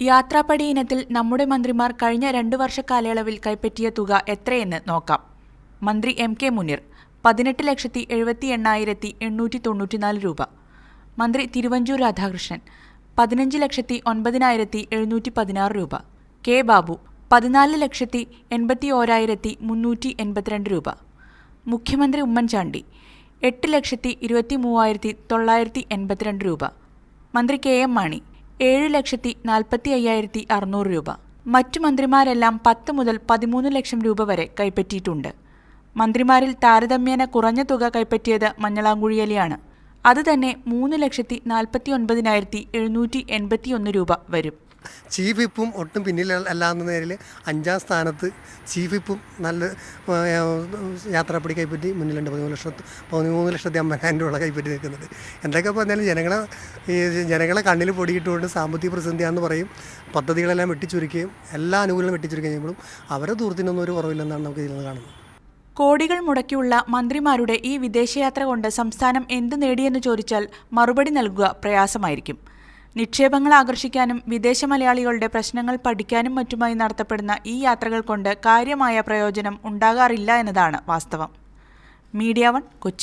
യാത്രാപ്പടി ഇനത്തിൽ നമ്മുടെ മന്ത്രിമാർ കഴിഞ്ഞ 2 വർഷ കാലയളവിൽ കൈപ്പറ്റിയ തുക എത്രയെന്ന് നോക്കാം. മന്ത്രി എം കെ മുനീർ 18,78,894 രൂപ. മന്ത്രി തിരുവഞ്ചൂർ രാധാകൃഷ്ണൻ 15,09,716 രൂപ. കെ ബാബു 14,81,382 രൂപ. മുഖ്യമന്ത്രി ഉമ്മൻചാണ്ടി 8,23,982 രൂപ. മന്ത്രി കെ എം മാണി 7,45,600 രൂപ. മറ്റു മന്ത്രിമാരെല്ലാം 10 മുതൽ 13 ലക്ഷം രൂപ വരെ കൈപ്പറ്റിയിട്ടുണ്ട്. മന്ത്രിമാരിൽ താരതമ്യേന കുറഞ്ഞ തുക കൈപ്പറ്റിയത് മഞ്ഞളാംകുഴിയലിയാണ്. അത് തന്നെ 3,49,781 രൂപ വരും. ചീഫ് വിപ്പും ഒട്ടും പിന്നിലല്ലാന്ന നേരിൽ 5ാം സ്ഥാനത്ത് ചീഫ് വിപ്പും നല്ല യാത്രാപ്പടി കൈപ്പറ്റി മുന്നിലുണ്ട്. 13,50,000 രൂപ കൈപ്പറ്റി നിൽക്കുന്നുണ്ട്. എന്തൊക്കെ പറഞ്ഞാലും ജനങ്ങളെ കണ്ണിൽ പൊടിയിട്ടുകൊണ്ട് സാമ്പത്തിക പ്രതിസന്ധിയാണെന്ന് പറയും. പദ്ധതികളെല്ലാം വെട്ടിച്ചുരുക്കുകയും എല്ലാ ആനുകൂല്യങ്ങളും വെട്ടിച്ചുരുക്കുകയും ചെയ്യുമ്പോഴും അവരെ ദൂരത്തിനൊന്നും ഒരു കുറവില്ലെന്നാണ് നമുക്ക് ഇതിൽ നിന്ന് കാണുന്നത്. കോടികൾ മുടക്കിയുള്ള മന്ത്രിമാരുടെ ഈ വിദേശയാത്ര കൊണ്ട് സംസ്ഥാനം എന്തു നേടിയെന്ന് ചോദിച്ചാൽ മറുപടി നൽകുക പ്രയാസമായിരിക്കും. നിക്ഷേപങ്ങൾ ആകർഷിക്കാനും വിദേശ മലയാളികളുടെ പ്രശ്നങ്ങൾ പഠിക്കാനും മറ്റുമായി നടത്തപ്പെടുന്ന ഈ യാത്രകൾ കൊണ്ട് കാര്യമായ പ്രയോജനം ഉണ്ടാകാറില്ല എന്നതാണ് വാസ്തവം. മീഡിയ 1 കൊച്ചി.